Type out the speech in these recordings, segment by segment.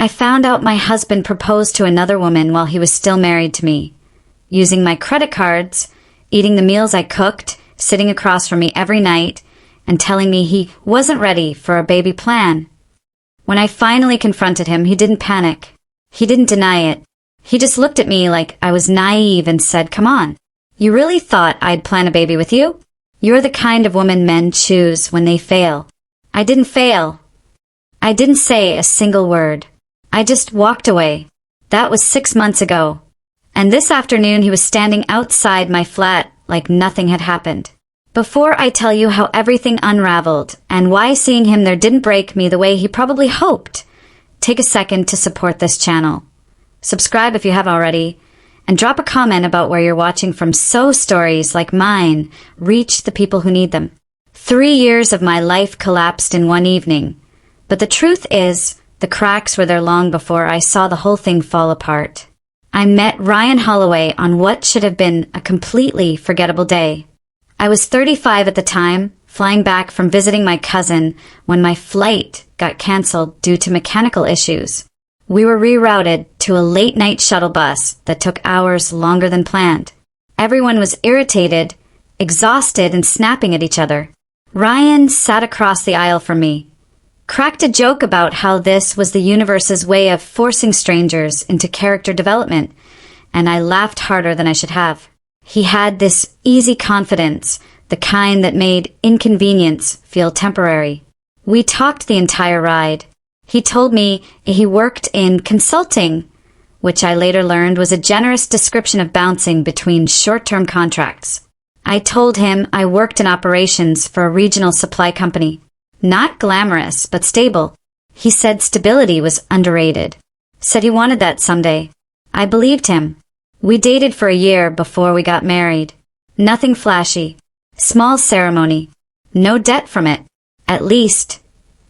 I found out my husband proposed to another woman while he was still married to me, using my credit cards, eating the meals I cooked, sitting across from me every night, and telling me he wasn't ready for a baby plan. When I finally confronted him, he didn't panic. He didn't deny it. He just looked at me like I was naive and said, "Come on. You really thought I'd plan a baby with you? You're the kind of woman men choose when they fail." I didn't fail. I didn't say a single word. I just walked away. That was 6 months ago. And this afternoon he was standing outside my flat like nothing had happened. Before I tell you how everything unraveled and why seeing him there didn't break me the way he probably hoped, take a second to support this channel. Subscribe if you have already, and drop a comment about where you're watching from so stories like mine reach the people who need them. 3 years of my life collapsed in one evening, but the truth is, the cracks were there long before I saw the whole thing fall apart. I met Ryan Holloway on what should have been a completely forgettable day. I was 35 at the time, flying back from visiting my cousin when my flight got cancelled due to mechanical issues. We were rerouted to a late-night shuttle bus that took hours longer than planned. Everyone was irritated, exhausted, and snapping at each other. Ryan sat across the aisle from me, cracked a joke about how this was the universe's way of forcing strangers into character development, and I laughed harder than I should have. He had this easy confidence, the kind that made inconvenience feel temporary. We talked the entire ride. He told me he worked in consulting, which I later learned was a generous description of bouncing between short-term contracts. I told him I worked in operations for a regional supply company. Not glamorous, but stable. He said stability was underrated. Said he wanted that someday. I believed him. We dated for a year before we got married. Nothing flashy. Small ceremony. No debt from it. At least,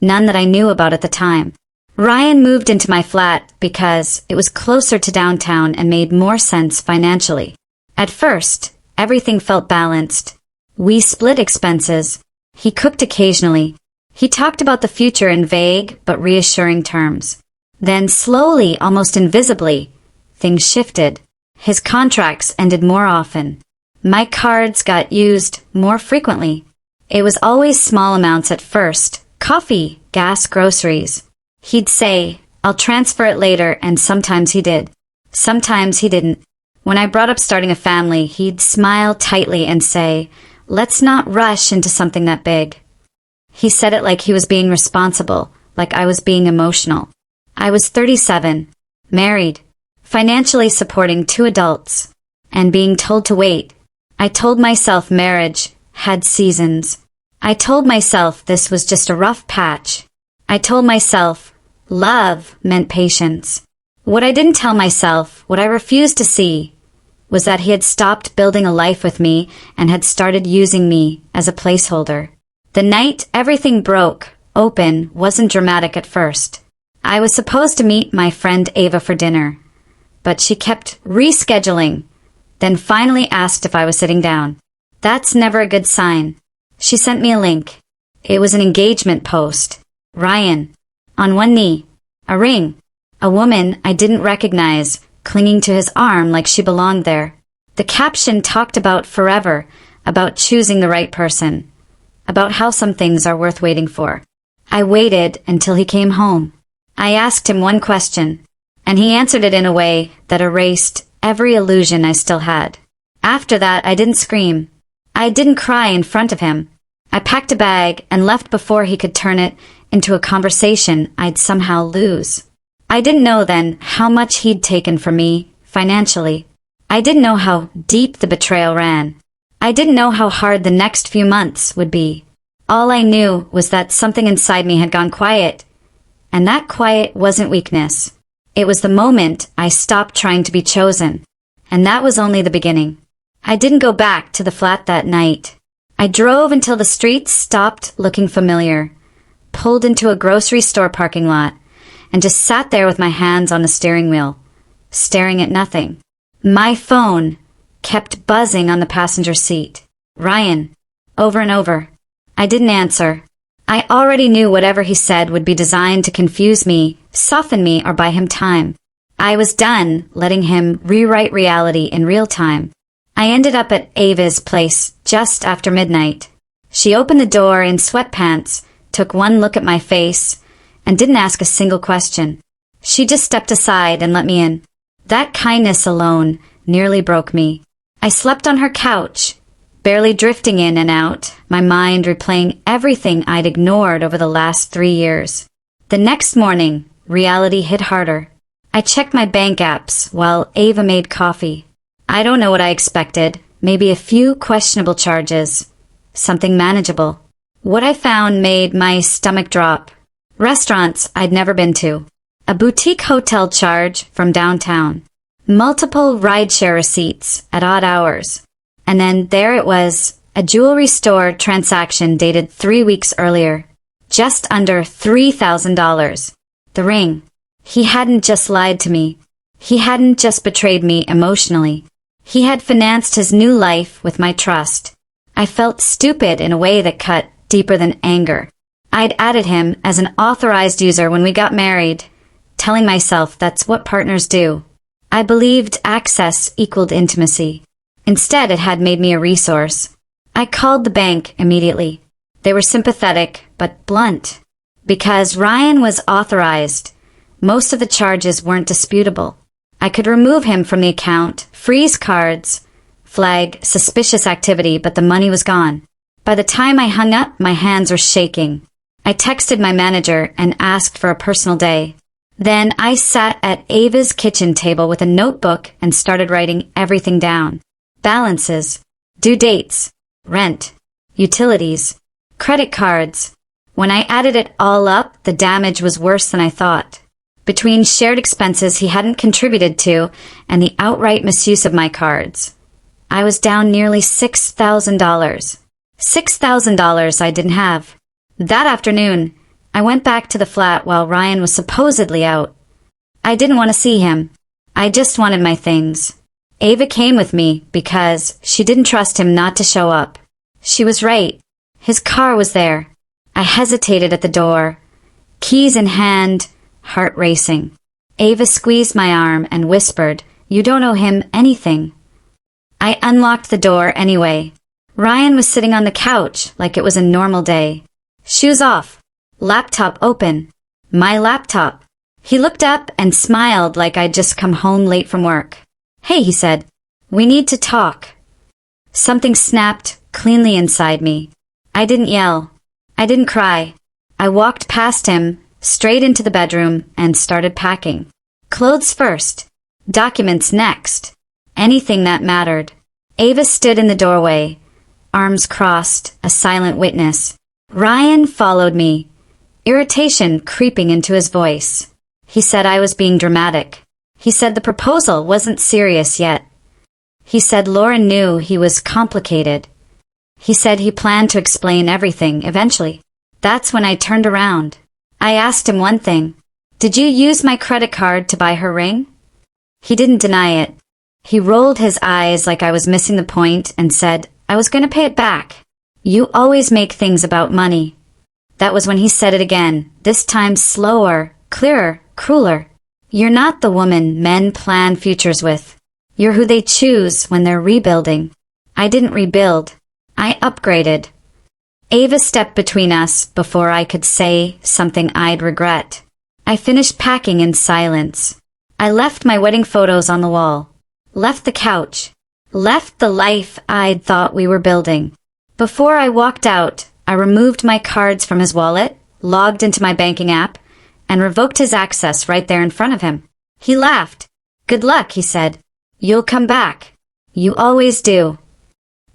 none that I knew about at the time. Ryan moved into my flat because it was closer to downtown and made more sense financially. At first, everything felt balanced. We split expenses. He cooked occasionally. He talked about the future in vague but reassuring terms. Then slowly, almost invisibly, things shifted. His contracts ended more often. My cards got used more frequently. It was always small amounts at first. Coffee, gas, groceries. He'd say, "I'll transfer it later," and sometimes he did. Sometimes he didn't. When I brought up starting a family, he'd smile tightly and say, "Let's not rush into something that big." He said it like he was being responsible, like I was being emotional. I was 37, married, financially supporting 2 adults, and being told to wait. I told myself marriage had seasons. I told myself this was just a rough patch. I told myself love meant patience. What I didn't tell myself, what I refused to see, was that he had stopped building a life with me and had started using me as a placeholder. The night everything broke open wasn't dramatic at first. I was supposed to meet my friend Ava for dinner, but she kept rescheduling, then finally asked if I was sitting down. That's never a good sign. She sent me a link. It was an engagement post. Ryan, on one knee, a ring, a woman I didn't recognize, clinging to his arm like she belonged there. The caption talked about forever, about choosing the right person, about how some things are worth waiting for. I waited until he came home. I asked him one question, and he answered it in a way that erased every illusion I still had. After that, I didn't scream. I didn't cry in front of him. I packed a bag and left before he could turn it into a conversation I'd somehow lose. I didn't know then how much he'd taken from me, financially. I didn't know how deep the betrayal ran. I didn't know how hard the next few months would be. All I knew was that something inside me had gone quiet. And that quiet wasn't weakness. It was the moment I stopped trying to be chosen. And that was only the beginning. I didn't go back to the flat that night. I drove until the streets stopped looking familiar, pulled into a grocery store parking lot, and just sat there with my hands on the steering wheel, staring at nothing. My phone kept buzzing on the passenger seat. Ryan, over and over. I didn't answer. I already knew whatever he said would be designed to confuse me, soften me, or buy him time. I was done letting him rewrite reality in real time. I ended up at Ava's place just after midnight. She opened the door in sweatpants, took one look at my face, and didn't ask a single question. She just stepped aside and let me in. That kindness alone nearly broke me. I slept on her couch, barely drifting in and out, my mind replaying everything I'd ignored over the last 3 years. The next morning, reality hit harder. I checked my bank apps while Ava made coffee. I don't know what I expected. Maybe a few questionable charges. Something manageable. What I found made my stomach drop. Restaurants I'd never been to. A boutique hotel charge from downtown. Multiple rideshare receipts at odd hours. And then there it was, a jewelry store transaction dated 3 weeks earlier. Just under $3,000. The ring. He hadn't just lied to me. He hadn't just betrayed me emotionally. He had financed his new life with my trust. I felt stupid in a way that cut deeper than anger. I'd added him as an authorized user when we got married, telling myself that's what partners do. I believed access equaled intimacy. Instead, it had made me a resource. I called the bank immediately. They were sympathetic, but blunt. Because Ryan was authorized, most of the charges weren't disputable. I could remove him from the account, freeze cards, flag suspicious activity, but the money was gone. By the time I hung up, my hands were shaking. I texted my manager and asked for a personal day. Then I sat at Ava's kitchen table with a notebook and started writing everything down. Balances, due dates, rent, utilities, credit cards. When I added it all up, the damage was worse than I thought. Between shared expenses he hadn't contributed to and the outright misuse of my cards, I was down nearly $6,000. $6,000 I didn't have. That afternoon, I went back to the flat while Ryan was supposedly out. I didn't want to see him. I just wanted my things. Ava came with me because she didn't trust him not to show up. She was right. His car was there. I hesitated at the door, keys in hand, heart racing. Ava squeezed my arm and whispered, "You don't owe him anything." I unlocked the door anyway. Ryan was sitting on the couch like it was a normal day. Shoes off. Laptop open. My laptop. He looked up and smiled like I'd just come home late from work. "Hey," he said. "We need to talk." Something snapped cleanly inside me. I didn't yell. I didn't cry. I walked past him, straight into the bedroom, and started packing. Clothes first. Documents next. Anything that mattered. Ava stood in the doorway, arms crossed, a silent witness. Ryan followed me, irritation creeping into his voice. He said I was being dramatic. He said the proposal wasn't serious yet. He said Lauren knew he was complicated. He said he planned to explain everything eventually. That's when I turned around. I asked him one thing. "Did you use my credit card to buy her ring?" He didn't deny it. He rolled his eyes like I was missing the point and said, "I was going to pay it back. You always make things about money." That was when he said it again, this time slower, clearer, crueler. "You're not the woman men plan futures with. You're who they choose when they're rebuilding." I didn't rebuild. I upgraded. Ava stepped between us before I could say something I'd regret. I finished packing in silence. I left my wedding photos on the wall. Left the couch. Left the life I'd thought we were building. Before I walked out, I removed my cards from his wallet, logged into my banking app, and revoked his access right there in front of him. He laughed. "Good luck," he said. "You'll come back. You always do."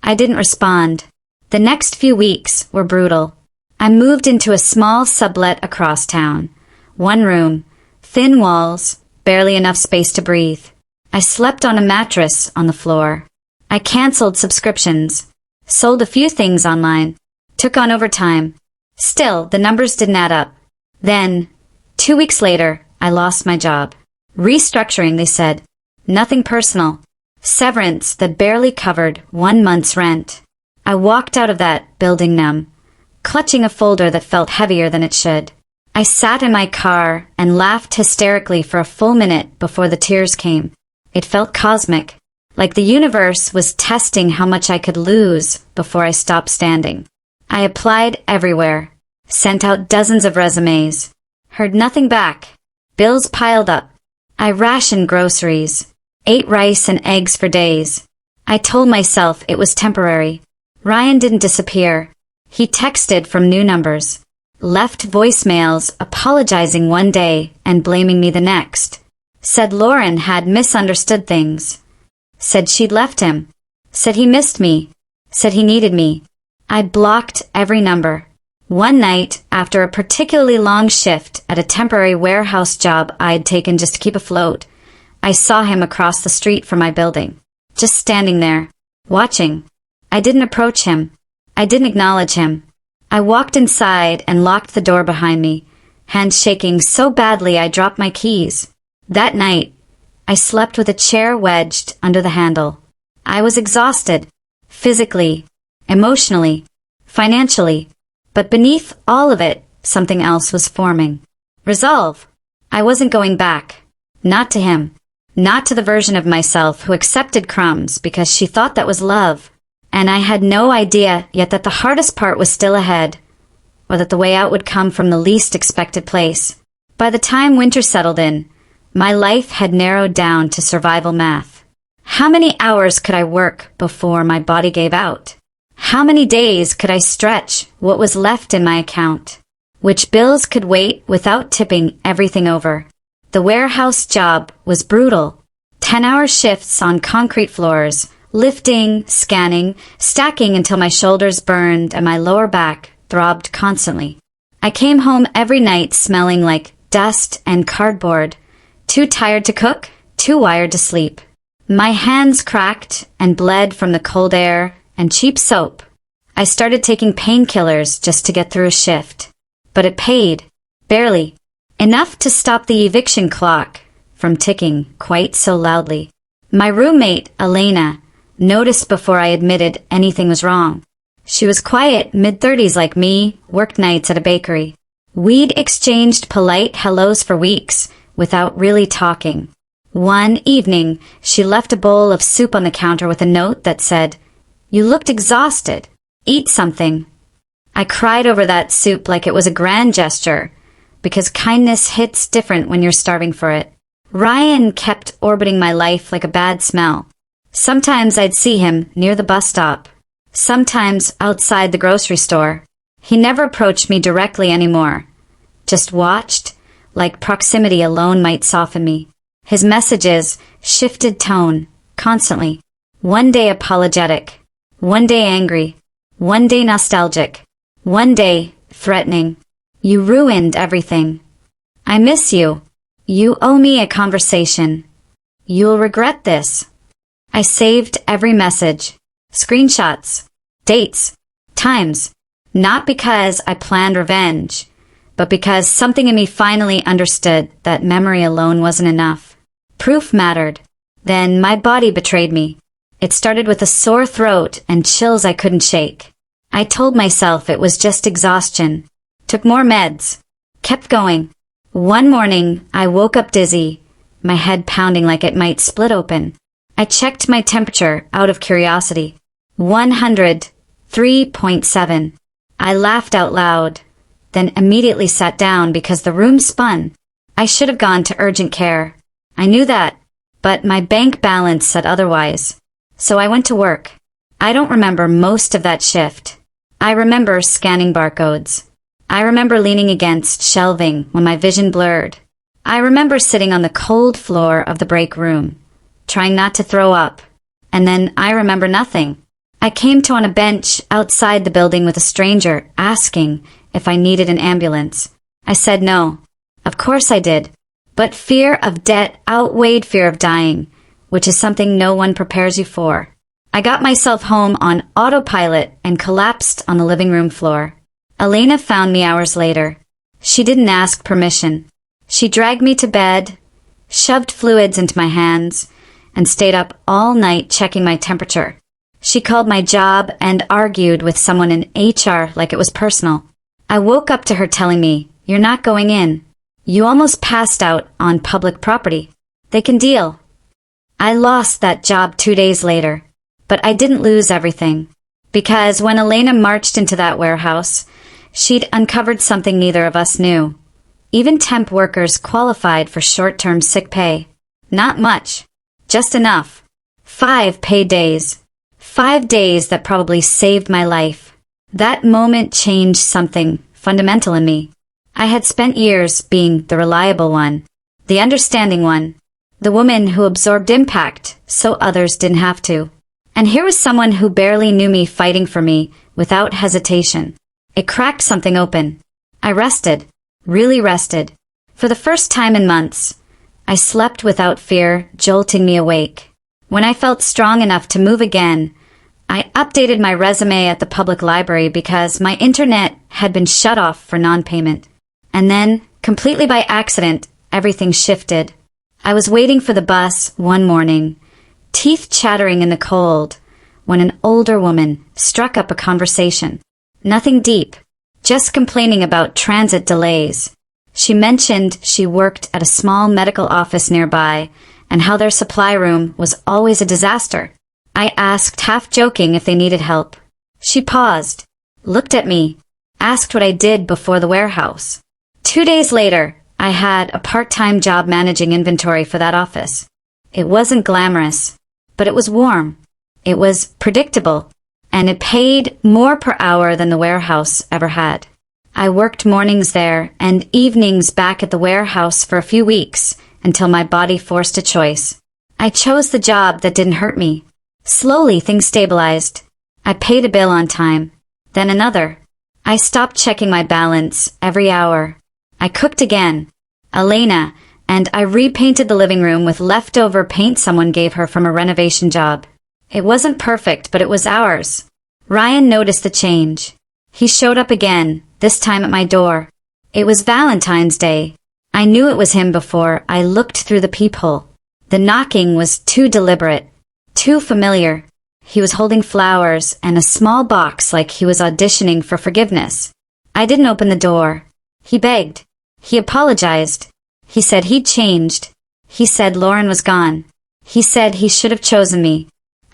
I didn't respond. The next few weeks were brutal. I moved into a small sublet across town. 1 room, thin walls, barely enough space to breathe. I slept on a mattress on the floor. I canceled subscriptions, sold a few things online, took on overtime. Still, the numbers didn't add up. Then, 2 weeks later, I lost my job. Restructuring, they said. Nothing personal. Severance that barely covered 1 month's rent. I walked out of that building numb, clutching a folder that felt heavier than it should. I sat in my car and laughed hysterically for a full minute before the tears came. It felt cosmic, like the universe was testing how much I could lose before I stopped standing. I applied everywhere, sent out dozens of resumes, heard nothing back. Bills piled up. I rationed groceries, ate rice and eggs for days. I told myself it was temporary. Ryan didn't disappear. He texted from new numbers, left voicemails apologizing one day and blaming me the next. Said Lauren had misunderstood things. Said she'd left him. Said he missed me. Said he needed me. I blocked every number. One night, after a particularly long shift at a temporary warehouse job I'd taken just to keep afloat, I saw him across the street from my building, just standing there, watching. I didn't approach him. I didn't acknowledge him. I walked inside and locked the door behind me, hands shaking so badly I dropped my keys. That night, I slept with a chair wedged under the handle. I was exhausted, physically, emotionally, financially, but beneath all of it, something else was forming. Resolve. I wasn't going back. Not to him. Not to the version of myself who accepted crumbs because she thought that was love. And I had no idea yet that the hardest part was still ahead, or that the way out would come from the least expected place. By the time winter settled in, my life had narrowed down to survival math. How many hours could I work before my body gave out? How many days could I stretch what was left in my account? Which bills could wait without tipping everything over? The warehouse job was brutal. 10-hour shifts on concrete floors, lifting, scanning, stacking until my shoulders burned and my lower back throbbed constantly. I came home every night smelling like dust and cardboard, too tired to cook, too wired to sleep. My hands cracked and bled from the cold air and cheap soap. I started taking painkillers just to get through a shift. But it paid. Barely. Enough to stop the eviction clock from ticking quite so loudly. My roommate, Elena, noticed before I admitted anything was wrong. She was quiet, mid-30s like me, worked nights at a bakery. We'd exchanged polite hellos for weeks without really talking. One evening, she left a bowl of soup on the counter with a note that said, "You looked exhausted. Eat something." I cried over that soup like it was a grand gesture, because kindness hits different when you're starving for it. Ryan kept orbiting my life like a bad smell. Sometimes I'd see him near the bus stop, sometimes outside the grocery store. He never approached me directly anymore, just watched, like proximity alone might soften me. His messages shifted tone, constantly. One day apologetic, one day angry, one day nostalgic, one day threatening. "You ruined everything. I miss you. You owe me a conversation. You'll regret this." I saved every message, screenshots, dates, times, not because I planned revenge, but because something in me finally understood that memory alone wasn't enough. Proof mattered. Then my body betrayed me. It started with a sore throat and chills I couldn't shake. I told myself it was just exhaustion. Took more meds. Kept going. One morning, I woke up dizzy, my head pounding like it might split open. I checked my temperature out of curiosity. 103.7. I laughed out loud, then immediately sat down because the room spun. I should have gone to urgent care. I knew that, but my bank balance said otherwise. So I went to work. I don't remember most of that shift. I remember scanning barcodes. I remember leaning against shelving when my vision blurred. I remember sitting on the cold floor of the break room, trying not to throw up. And then I remember nothing. I came to on a bench outside the building with a stranger asking if I needed an ambulance. I said no. Of course I did. But fear of debt outweighed fear of dying, which is something no one prepares you for. I got myself home on autopilot and collapsed on the living room floor. Elena found me hours later. She didn't ask permission. She dragged me to bed, shoved fluids into my hands, and stayed up all night checking my temperature. She called my job and argued with someone in HR like it was personal. I woke up to her telling me You're not going in. You almost passed out on public property. They can deal. I lost that job 2 days later, but I didn't lose everything. Because when Elena marched into that warehouse, she'd uncovered something neither of us knew. Even temp workers qualified for short-term sick pay. Not much. Just enough. 5 paid days. 5 days that probably saved my life. That moment changed something fundamental in me. I had spent years being the reliable one, the understanding one, the woman who absorbed impact so others didn't have to. And here was someone who barely knew me fighting for me without hesitation. It cracked something open. I rested, really rested. For the first time in months, I slept without fear jolting me awake. When I felt strong enough to move again, I updated my resume at the public library because my internet had been shut off for non-payment. And then, completely by accident, everything shifted. I was waiting for the bus one morning, teeth chattering in the cold, when an older woman struck up a conversation. Nothing deep, just complaining about transit delays. She mentioned she worked at a small medical office nearby and how their supply room was always a disaster. I asked, half joking, if they needed help. She paused, looked at me, asked what I did before the warehouse. 2 days later, I had a part-time job managing inventory for that office. It wasn't glamorous, but it was warm. It was predictable, and it paid more per hour than the warehouse ever had. I worked mornings there and evenings back at the warehouse for a few weeks until my body forced a choice. I chose the job that didn't hurt me. Slowly, things stabilized. I paid a bill on time, then another. I stopped checking my balance every hour. I cooked again, Elena, and I repainted the living room with leftover paint someone gave her from a renovation job. It wasn't perfect, but it was ours. Ryan noticed the change. He showed up again, this time at my door. It was Valentine's Day. I knew it was him before I looked through the peephole. The knocking was too deliberate, too familiar. He was holding flowers and a small box like he was auditioning for forgiveness. I didn't open the door. He begged. He apologized. He said he'd changed. He said Lauren was gone. He said he should have chosen me.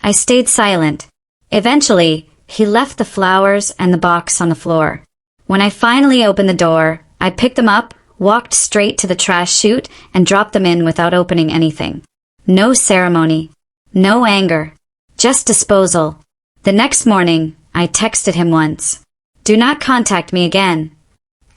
I stayed silent. Eventually, he left the flowers and the box on the floor. When I finally opened the door, I picked them up, walked straight to the trash chute, and dropped them in without opening anything. No ceremony. No anger. Just disposal. The next morning, I texted him once. "Do not contact me again,"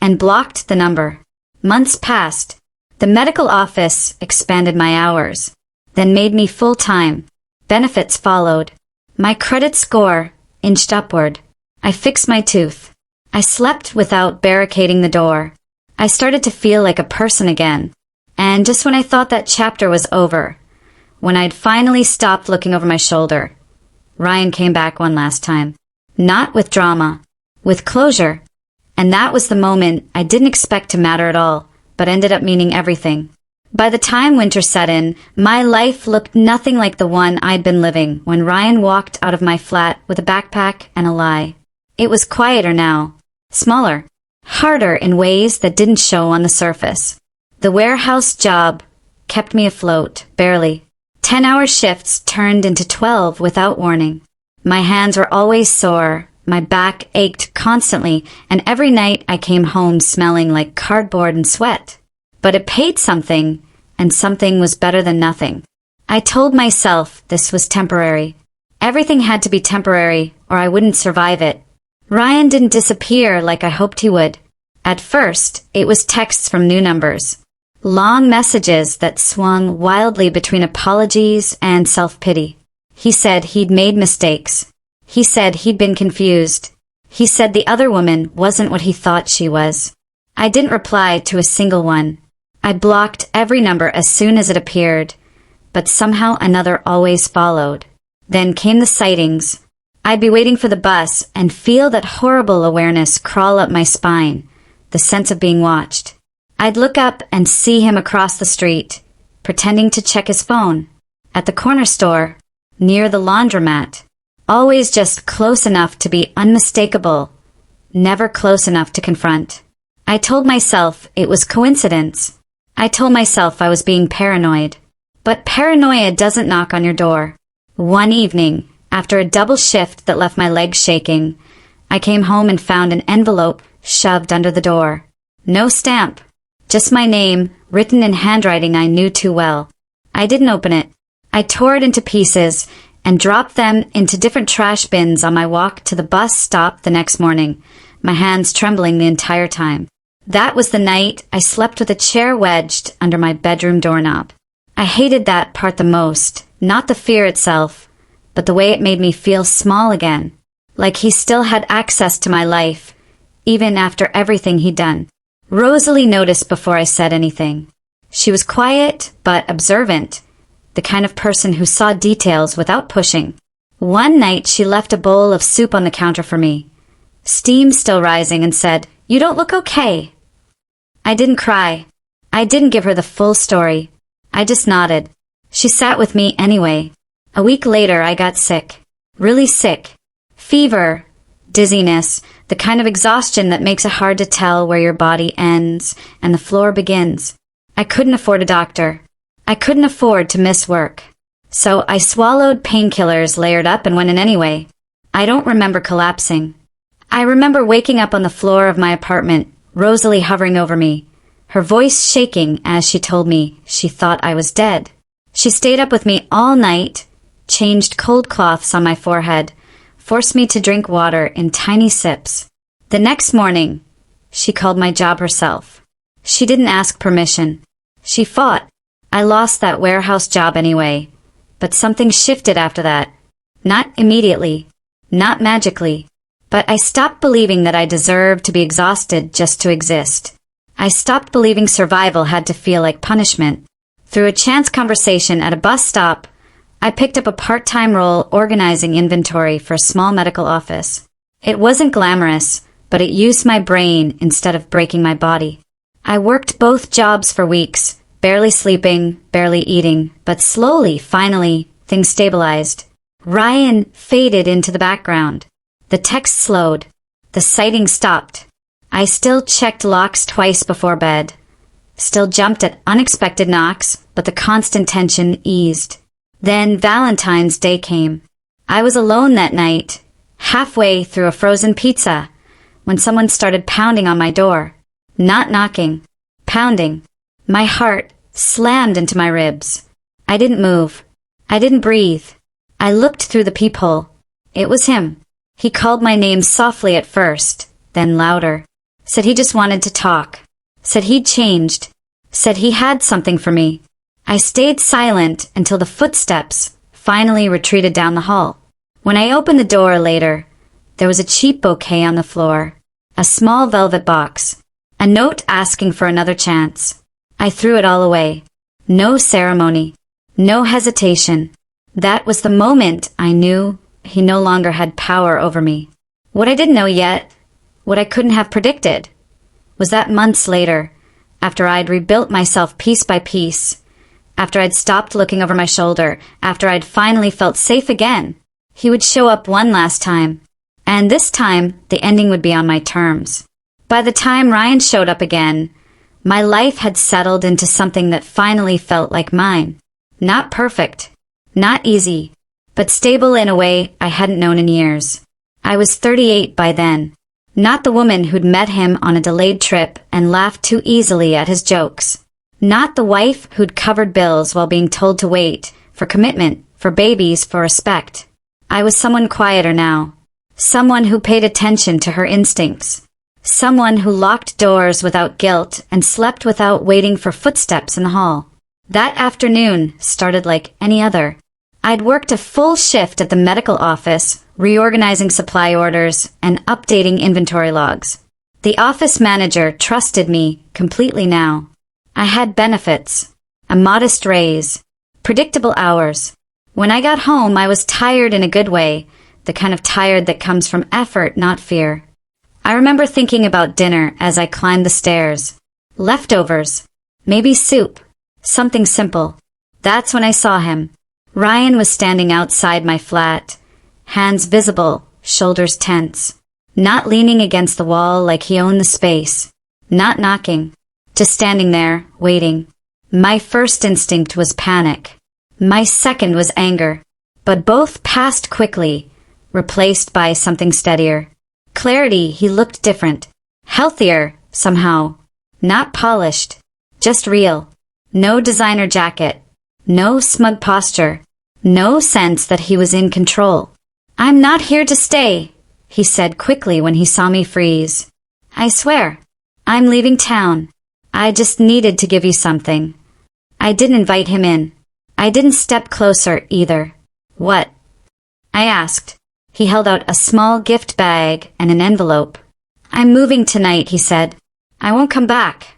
and blocked the number. Months passed. The medical office expanded my hours, then made me full-time. Benefits followed. My credit score inched upward. I fixed my tooth. I slept without barricading the door. I started to feel like a person again. And just when I thought that chapter was over, when I'd finally stopped looking over my shoulder, Ryan came back one last time. Not with drama, with closure. And that was the moment I didn't expect to matter at all, but ended up meaning everything. By the time winter set in, my life looked nothing like the one I'd been living when Ryan walked out of my flat with a backpack and a lie. It was quieter now, smaller, harder in ways that didn't show on the surface. The warehouse job kept me afloat, barely. 10-hour shifts turned into 12 without warning. My hands were always sore, my back ached constantly, and every night I came home smelling like cardboard and sweat. But it paid something, and something was better than nothing. I told myself this was temporary. Everything had to be temporary, or I wouldn't survive it. Ryan didn't disappear like I hoped he would. At first, it was texts from new numbers. Long messages that swung wildly between apologies and self-pity. He said he'd made mistakes. He said he'd been confused. He said the other woman wasn't what he thought she was. I didn't reply to a single one. I blocked every number as soon as it appeared, but somehow another always followed. Then came the sightings. I'd be waiting for the bus and feel that horrible awareness crawl up my spine, the sense of being watched. I'd look up and see him across the street, pretending to check his phone, at the corner store, near the laundromat, always just close enough to be unmistakable, never close enough to confront. I told myself it was coincidence. I told myself I was being paranoid. But paranoia doesn't knock on your door. One evening, after a double shift that left my legs shaking, I came home and found an envelope shoved under the door. No stamp. Just my name, written in handwriting I knew too well. I didn't open it. I tore it into pieces and dropped them into different trash bins on my walk to the bus stop the next morning, my hands trembling the entire time. That was the night I slept with a chair wedged under my bedroom doorknob. I hated that part the most, not the fear itself, but the way it made me feel small again, like he still had access to my life, even after everything he'd done. Rosalie noticed before I said anything. She was quiet, but observant, the kind of person who saw details without pushing. One night she left a bowl of soup on the counter for me, steam still rising, and said, "You don't look okay." I didn't cry. I didn't give her the full story. I just nodded. She sat with me anyway. A week later I got sick. Really sick. Fever, dizziness, the kind of exhaustion that makes it hard to tell where your body ends and the floor begins. I couldn't afford a doctor. I couldn't afford to miss work. So I swallowed painkillers layered up and went in anyway. I don't remember collapsing. I remember waking up on the floor of my apartment, Rosalie hovering over me, her voice shaking as she told me she thought I was dead. She stayed up with me all night, changed cold cloths on my forehead, forced me to drink water in tiny sips. The next morning, she called my job herself. She didn't ask permission. She fought. I lost that warehouse job anyway, but something shifted after that. Not immediately, not magically, but I stopped believing that I deserved to be exhausted just to exist. I stopped believing survival had to feel like punishment. Through a chance conversation at a bus stop, I picked up a part-time role organizing inventory for a small medical office. It wasn't glamorous, but it used my brain instead of breaking my body. I worked both jobs for weeks, barely sleeping, barely eating, but slowly, finally, things stabilized. Ryan faded into the background. The text slowed. The sighting stopped. I still checked locks twice before bed. Still jumped at unexpected knocks, but the constant tension eased. Then Valentine's Day came. I was alone that night, halfway through a frozen pizza, when someone started pounding on my door. Not knocking. Pounding. My heart slammed into my ribs. I didn't move. I didn't breathe. I looked through the peephole. It was him. He called my name softly at first, then louder. Said he just wanted to talk. Said he'd changed. Said he had something for me. I stayed silent until the footsteps finally retreated down the hall. When I opened the door later, there was a cheap bouquet on the floor, a small velvet box, a note asking for another chance. I threw it all away. No ceremony. No hesitation. That was the moment I knew he no longer had power over me. What I didn't know yet, what I couldn't have predicted, was that months later, after I'd rebuilt myself piece by piece, after I'd stopped looking over my shoulder, after I'd finally felt safe again, he would show up one last time. And this time, the ending would be on my terms. By the time Ryan showed up again, my life had settled into something that finally felt like mine. Not perfect, not easy, but stable in a way I hadn't known in years. I was 38 by then. Not the woman who'd met him on a delayed trip and laughed too easily at his jokes. Not the wife who'd covered bills while being told to wait, for commitment, for babies, for respect. I was someone quieter now. Someone who paid attention to her instincts. Someone who locked doors without guilt and slept without waiting for footsteps in the hall. That afternoon started like any other. I'd worked a full shift at the medical office, reorganizing supply orders and updating inventory logs. The office manager trusted me completely now. I had benefits, a modest raise, predictable hours. When I got home, I was tired in a good way, the kind of tired that comes from effort, not fear. I remember thinking about dinner as I climbed the stairs. Leftovers, maybe soup, something simple. That's when I saw him. Ryan was standing outside my flat, hands visible, shoulders tense. Not leaning against the wall like he owned the space. Not knocking. Just standing there, waiting. My first instinct was panic. My second was anger. But both passed quickly, replaced by something steadier. Clarity, he looked different. Healthier, somehow. Not polished. Just real. No designer jacket. No smug posture. No sense that he was in control. "I'm not here to stay," he said quickly when he saw me freeze. "I swear. I'm leaving town. I just needed to give you something." I didn't invite him in. I didn't step closer either. "What?" I asked. He held out a small gift bag and an envelope. "I'm moving tonight," he said. "I won't come back."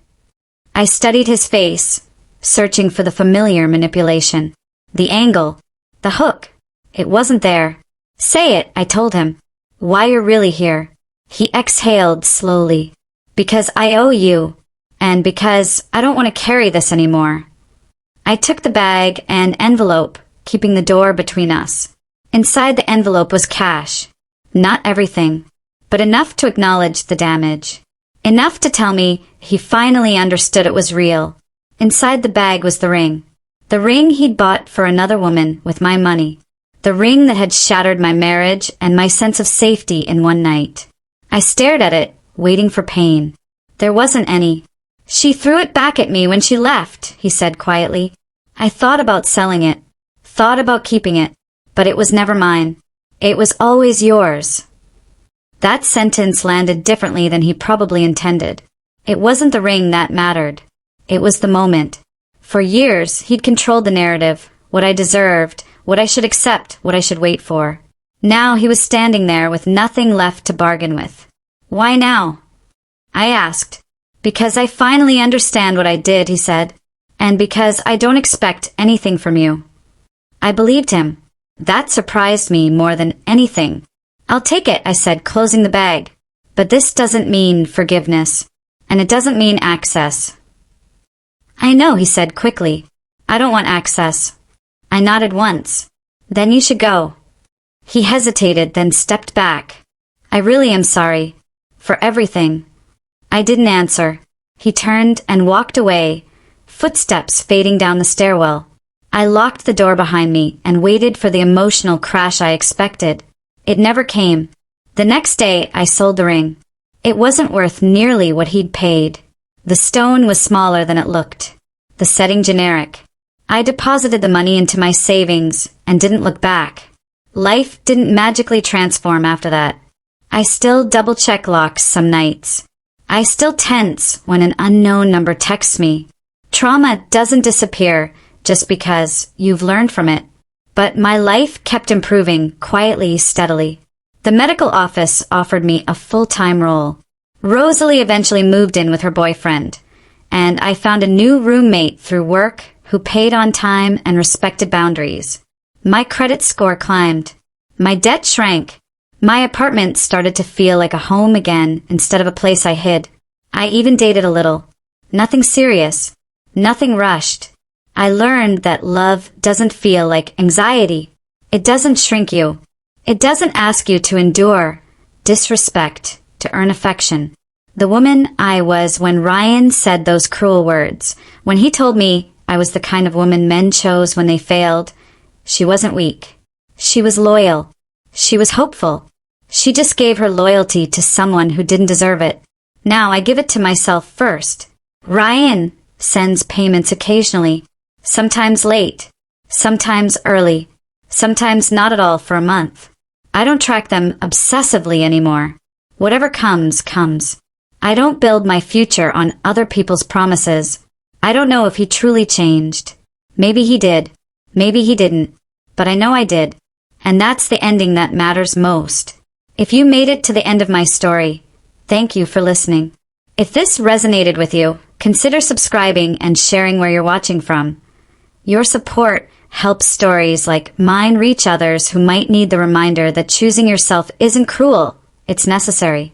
I studied his face, searching for the familiar manipulation. The angle. The hook. It wasn't there. "Say it," I told him. "Why you're really here." He exhaled slowly. "Because I owe you, and because I don't want to carry this anymore." I took the bag and envelope, keeping the door between us. Inside the envelope was cash. Not everything, but enough to acknowledge the damage. Enough to tell me he finally understood it was real. Inside the bag was the ring. The ring he'd bought for another woman with my money. The ring that had shattered my marriage and my sense of safety in one night. I stared at it, waiting for pain. There wasn't any. "She threw it back at me when she left," he said quietly. "I thought about selling it. Thought about keeping it. But it was never mine. It was always yours." That sentence landed differently than he probably intended. It wasn't the ring that mattered. It was the moment. For years, he'd controlled the narrative, what I deserved, what I should accept, what I should wait for. Now he was standing there with nothing left to bargain with. "Why now?" I asked. "Because I finally understand what I did," he said. "And because I don't expect anything from you." I believed him. That surprised me more than anything. "I'll take it," I said, closing the bag. "But this doesn't mean forgiveness. And it doesn't mean access." "I know," he said quickly. "I don't want access." I nodded once. "Then you should go." He hesitated, then stepped back. "I really am sorry. For everything." I didn't answer. He turned and walked away, footsteps fading down the stairwell. I locked the door behind me and waited for the emotional crash I expected. It never came. The next day, I sold the ring. It wasn't worth nearly what he'd paid. The stone was smaller than it looked. The setting generic. I deposited the money into my savings and didn't look back. Life didn't magically transform after that. I still double-check locks some nights. I still tense when an unknown number texts me. Trauma doesn't disappear just because you've learned from it. But my life kept improving quietly, steadily. The medical office offered me a full-time role. Rosalie eventually moved in with her boyfriend, and I found a new roommate through work who paid on time and respected boundaries. My credit score climbed. My debt shrank. My apartment started to feel like a home again instead of a place I hid. I even dated a little. Nothing serious. Nothing rushed. I learned that love doesn't feel like anxiety. It doesn't shrink you. It doesn't ask you to endure disrespect to earn affection. The woman I was when Ryan said those cruel words, when he told me I was the kind of woman men chose when they failed, she wasn't weak. She was loyal. She was hopeful. She just gave her loyalty to someone who didn't deserve it. Now I give it to myself first. Ryan sends payments occasionally, sometimes late, sometimes early, sometimes not at all for a month. I don't track them obsessively anymore. Whatever comes, comes. I don't build my future on other people's promises. I don't know if he truly changed. Maybe he did. Maybe he didn't. But I know I did. And that's the ending that matters most. If you made it to the end of my story, thank you for listening. If this resonated with you, consider subscribing and sharing where you're watching from. Your support helps stories like mine reach others who might need the reminder that choosing yourself isn't cruel, it's necessary.